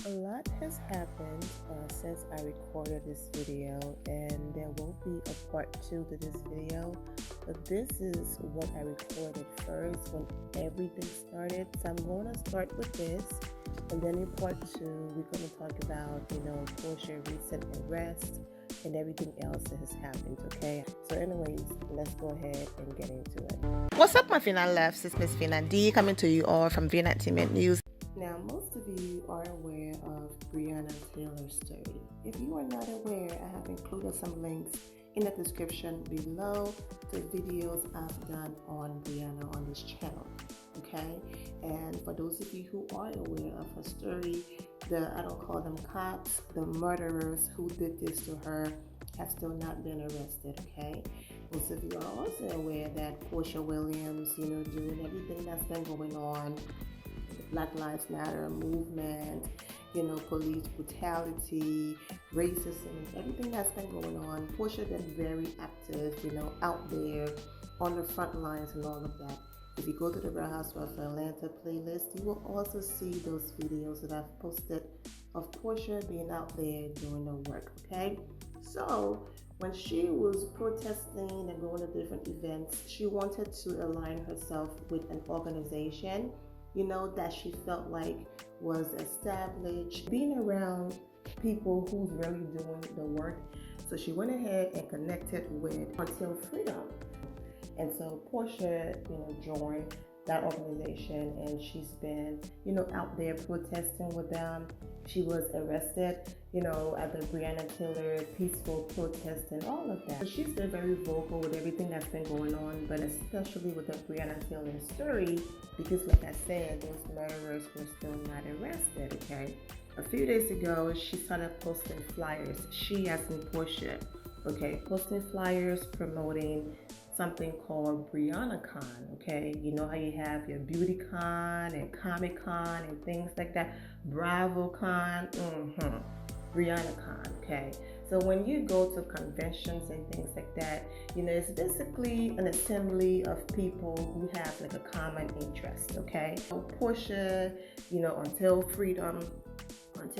A lot has happened since I recorded this video, and there will be a part 2 to this video, but this is what I recorded first when everything started. So I'm going to start with this, and then in part 2 we're going to talk about Porsha's recent arrest and everything else that has happened. Okay, so anyways, let's go ahead and get into it. What's up, my Fina Loves? It's Miss Fina D coming to you all from BreonnaCon News. Now, most of you are aware of Breonna Taylor's story. If you are not aware, I have included some links in the description below to videos I've done on Breonna on this channel. Okay, and for those of you who are aware of her story, I don't call them cops, the murderers who did this to her have still not been arrested. Okay, most of you are also aware that Porsha Williams, doing everything that's been going on, the Black Lives Matter movement, police brutality, racism, everything that's been going on. Porsha been very active, out there on the front lines and all of that. If you go to the Real Housewives of Atlanta playlist, you will also see those videos that I've posted of Porsha being out there doing the work, okay? So when she was protesting and going to different events, she wanted to align herself with an organization, that she felt like was established, being around people who's really doing the work. So she went ahead and connected with Until Freedom. And so Porsha, joined that organization, and she's been, out there protesting with them. She was arrested, at the Breonna Taylor peaceful protest and all of that. So she's been very vocal with everything that's been going on, but especially with the Breonna Taylor story, because like I said, those murderers were still not arrested, okay? A few days ago, she started posting flyers. She, as in Porsha, okay, posting flyers promoting something called BreonnaCon, okay? You know how you have your BeautyCon and Comic-Con and things like that, BravoCon, BreonnaCon, okay? So when you go to conventions and things like that, it's basically an assembly of people who have like a common interest, okay? So Porsha, Until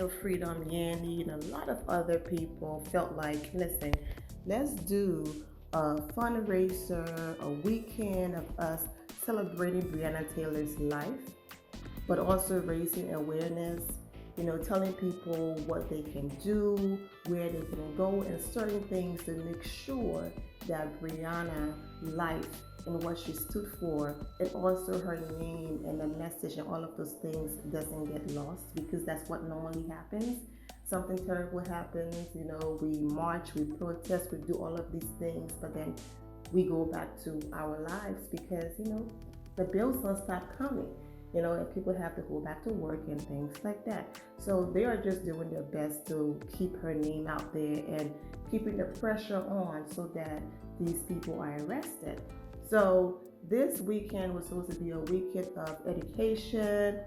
Freedom, Yanni, and a lot of other people felt like, listen, let's do a fundraiser, a weekend of us celebrating Breonna Taylor's life, but also raising awareness, telling people what they can do, where they can go, and certain things to make sure that Breonna's life and what she stood for, and also her name and the message and all of those things doesn't get lost, because that's what normally happens. Something terrible happens, we march, we protest, we do all of these things, but then we go back to our lives because, the bills don't stop coming, and people have to go back to work and things like that. So they are just doing their best to keep her name out there and keeping the pressure on so that these people are arrested. So this weekend was supposed to be a weekend of education,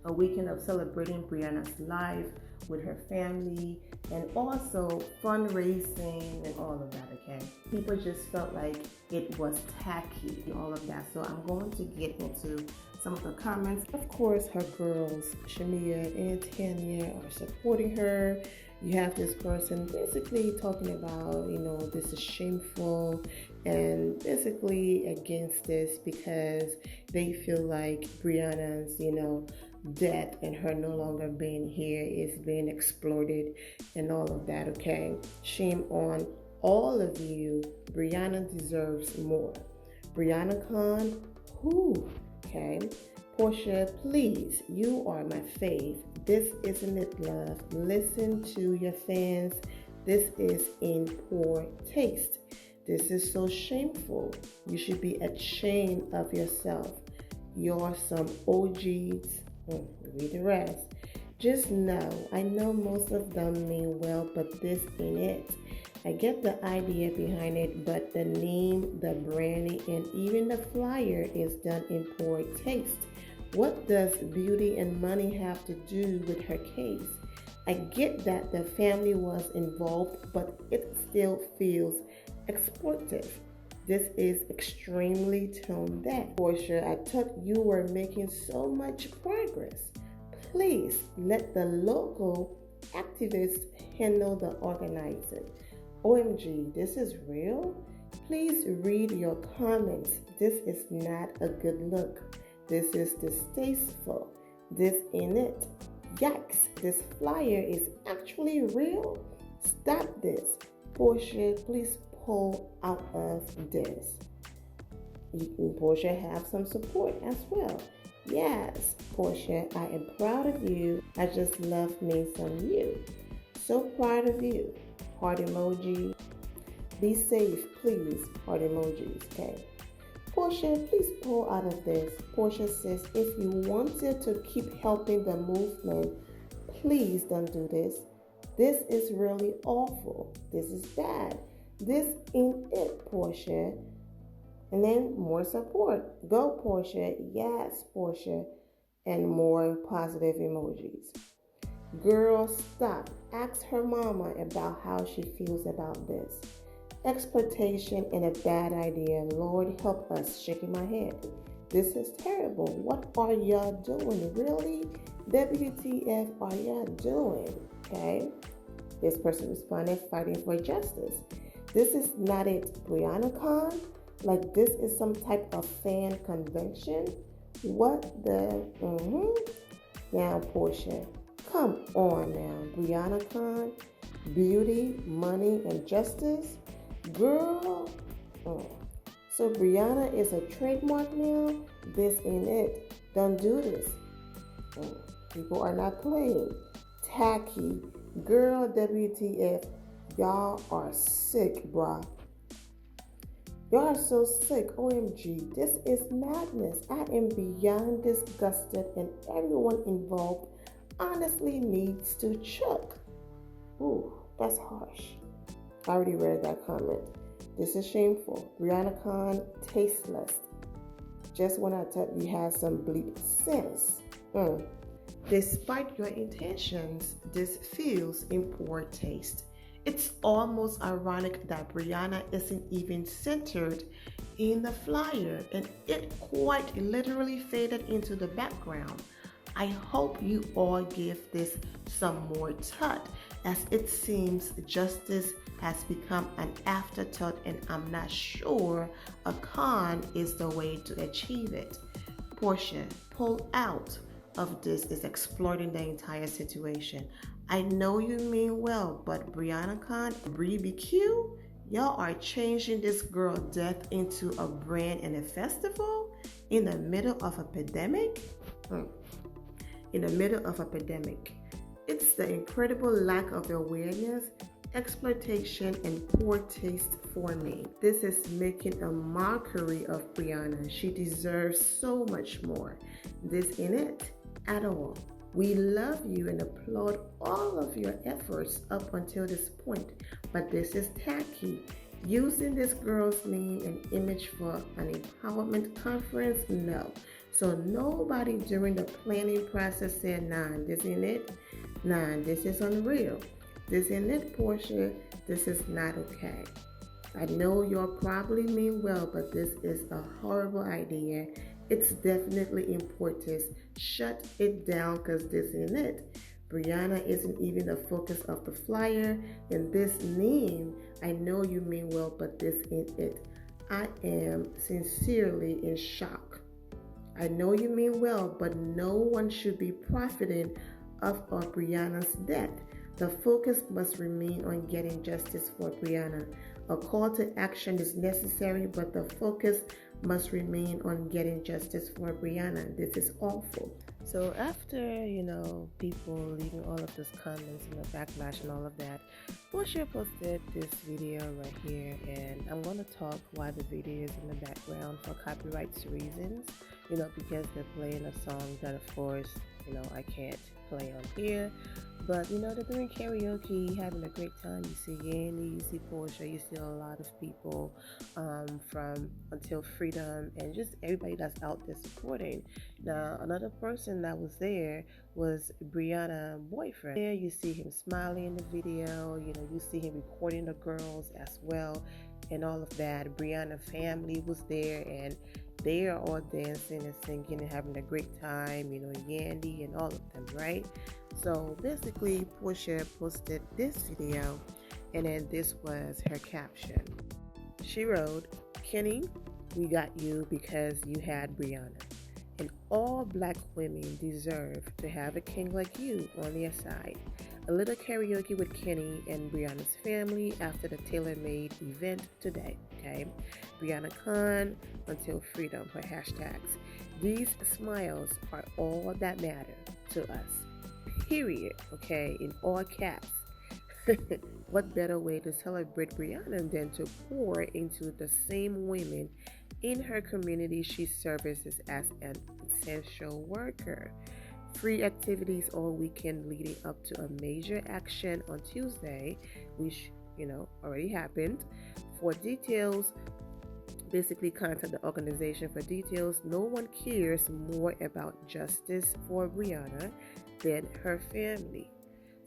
a weekend of celebrating Breonna's life with her family, and also fundraising and all of that, okay? People just felt like it was tacky, all of that. So I'm going to get into some of the comments. Of course, her girls, Shamia and Tanya, are supporting her. You have this person basically talking about, this is shameful, and basically against this because they feel like Breonna's, death and her no longer being here is being exploited and all of that, okay? Shame on all of you. Breonna deserves more. BreonnaCon, okay? Porsha, please, you are my fave. This isn't it, love. Listen to your fans. This is in poor taste. This is so shameful. You should be ashamed of yourself. You're some OGs. Read the rest. Just know, I know most of them mean well, but this ain't it. I get the idea behind it, but the name, the branding, and even the flyer is done in poor taste. What does beauty and money have to do with her case? I get that the family was involved, but it still feels exploitative. This is extremely tone deaf. Porsha, I thought you were making so much progress. Please let the local activists handle the organizing. OMG, this is real? Please read your comments. This is not a good look. This is distasteful. This ain't it. Yikes, this flyer is actually real? Stop this. Porsha, please pull out of this. Porsha have some support as well. Yes, Porsha, I am proud of you. I just love me some you. So proud of you. Heart emoji. Be safe, please. Heart emojis, okay? Porsha, please pull out of this. Porsha says, if you wanted to keep helping the movement, please don't do this. This is really awful. This is bad. This ain't it, Porsha. And then more support. Go, Porsha. Yes, Porsha. And more positive emojis. Girl, stop. Ask her mama about how she feels about this. Exploitation and a bad idea. Lord, help us. Shaking my head. This is terrible. What are y'all doing? Really? WTF are y'all doing? Okay. This person responded, fighting for justice. This is not it. BreonnaCon? Like this is some type of fan convention? What the? Now, Porsha, come on now. BreonnaCon, beauty, money, and justice? Girl. So Breonna is a trademark now? This ain't it. Don't do this. People are not playing. Tacky. Girl, WTF. Y'all are sick, bruh. Y'all are so sick. OMG. This is madness. I am beyond disgusted, and everyone involved honestly needs to choke. Ooh, that's harsh. I already read that comment. This is shameful. BreonnaCon, tasteless. Just when I thought you had some bleep sense. Despite your intentions, this feels in poor taste. It's almost ironic that Breonna isn't even centered in the flyer, and it quite literally faded into the background. I hope you all give this some more thought, as it seems justice has become an afterthought, and I'm not sure a con is the way to achieve it. Porsha, pull out of this is exploiting the entire situation. I know you mean well, but BreonnaCon, BBQ, y'all are changing this girl death into a brand and a festival in the middle of a pandemic? In the middle of a pandemic. It's the incredible lack of awareness, exploitation, and poor taste for me. This is making a mockery of Breonna. She deserves so much more. This ain't it at all. We love you and applaud all of your efforts up until this point, but this is tacky. Using this girl's name and image for an empowerment conference? No. So nobody during the planning process said, nah, this ain't it. Nah, this is unreal. This ain't it, Porsha. This is not okay. I know y'all probably mean well, but this is a horrible idea. It's definitely in poor taste. Shut it down, because this ain't it. Breonna isn't even the focus of the flyer, and this name, I know you mean well, but this ain't it. I am sincerely in shock. I know you mean well, but no one should be profiting of Breonna's death. The focus must remain on getting justice for Breonna. A call to action is necessary, but the focus must remain on getting justice for Breonna. This is awful. So after, people leaving all of those comments and the backlash and all of that, Porsha posted this video right here, and I'm going to talk why the video is in the background for copyright reasons, because they're playing a song that, of course, I can't play on here. But, they're doing karaoke, having a great time. You see Yandy, you see Porsha, you see a lot of people from Until Freedom, and just everybody that's out there supporting. Now, another person that was there was Breonna's boyfriend. There you see him smiling in the video, you see him recording the girls as well, and all of that. Breonna family was there, and they are all dancing and singing and having a great time, Yandy and all of them, right? So basically, Porsha posted this video, and then this was her caption. She wrote, "Kenny, we got you because you had Breonna. And all black women deserve to have a king like you on their side. A little karaoke with Kenny and Breonna's family after the Tailor-Made event today, okay? BreonnaCon until freedom, her hashtags. These smiles are all that matter to us. Period, okay? In all caps." What better way to celebrate Breonna than to pour into the same women in her community she services as an essential worker? Free activities all weekend leading up to a major action on Tuesday, which, already happened. For details, basically contact the organization for details. No one cares more about justice for Breonna than her family.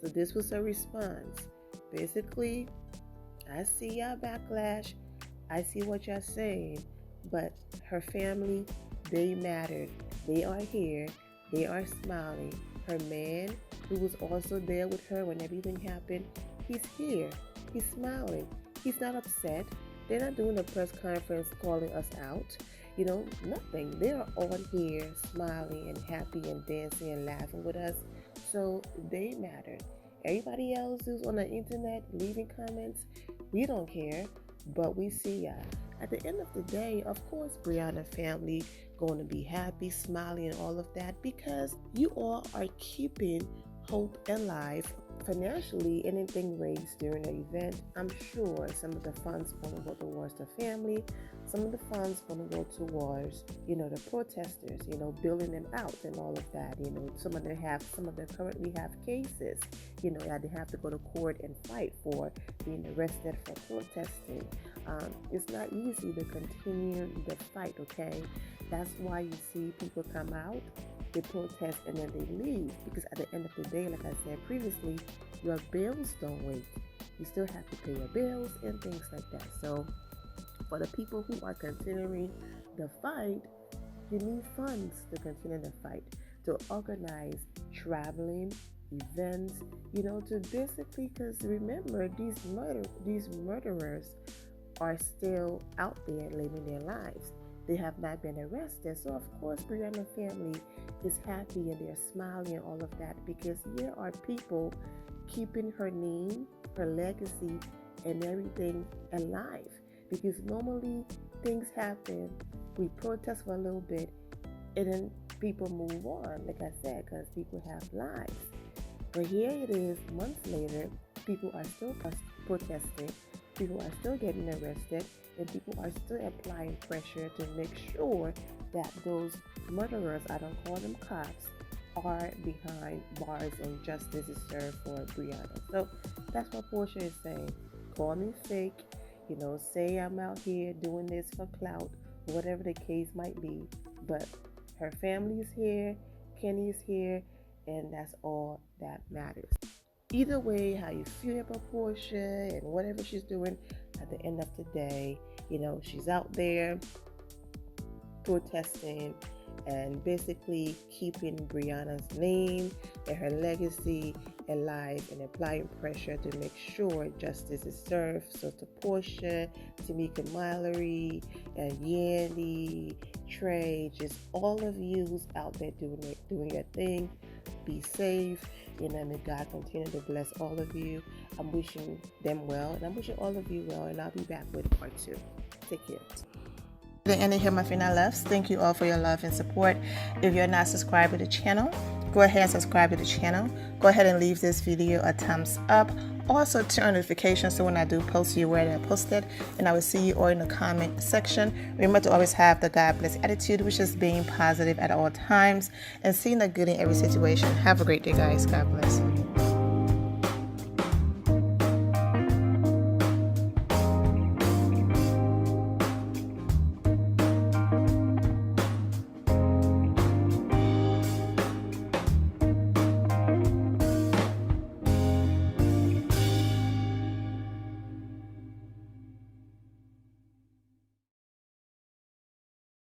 So this was a response. Basically, I see y'all backlash. I see what y'all saying, but her family, they mattered. They are here. They are smiling. Her man, who was also there with her when everything happened, he's here. He's smiling. He's not upset. They're not doing a press conference calling us out. Nothing. They are all here smiling and happy and dancing and laughing with us. So they mattered. Everybody else who's on the internet leaving comments, we don't care, but we see y'all. At the end of the day, of course, Breonna family going to be happy, smiling, and all of that, because you all are keeping hope alive. Financially, anything raised during the event, I'm sure some of the funds going to go towards the family. Some of the funds going to go towards, the protesters, building them out and all of that. Some of them currently have cases, that they have to go to court and fight for being arrested for protesting. It's not easy to continue the fight, okay? That's why you see people come out, they protest, and then they leave. Because at the end of the day, like I said previously, your bills don't wait. You still have to pay your bills and things like that. So for the people who are continuing the fight, you need funds to continue the fight, to organize traveling, events, to basically, because remember, these murderers are still out there living their lives. They have not been arrested. So of course, Breonna family is happy and they're smiling and all of that, because here are people keeping her name, her legacy, and everything alive. Because normally things happen, we protest for a little bit, and then people move on, like I said, because people have lives. But here it is, months later, people are still protesting, people are still getting arrested, and people are still applying pressure to make sure that those murderers, I don't call them cops, are behind bars and justice is served for Breonna. So that's what Porsha is saying. Call me fake, say I'm out here doing this for clout, whatever the case might be, but her family is here, Kenny is here, and that's all that matters. Either way, how you feel about Porsha and whatever she's doing, at the end of the day, she's out there protesting and basically keeping Breonna's name and her legacy alive and applying pressure to make sure justice is served. So to Porsha, Tamika Mallory, and Yandy, Trey, just all of you who's out there doing your thing, be safe. May God continue to bless all of you. I'm wishing them well, and I'm wishing all of you well, and I'll be back with part 2. Take care. The end of here, my Fina loves. Thank you all for your love and support. If you're not subscribed to the channel, go ahead and subscribe to the channel. Go ahead and leave this video a thumbs up. Also turn on notifications so when I do post, you're aware that I posted. And I will see you all in the comment section. Remember to always have the God bless attitude, which is being positive at all times and seeing the good in every situation. Have a great day, guys. God bless.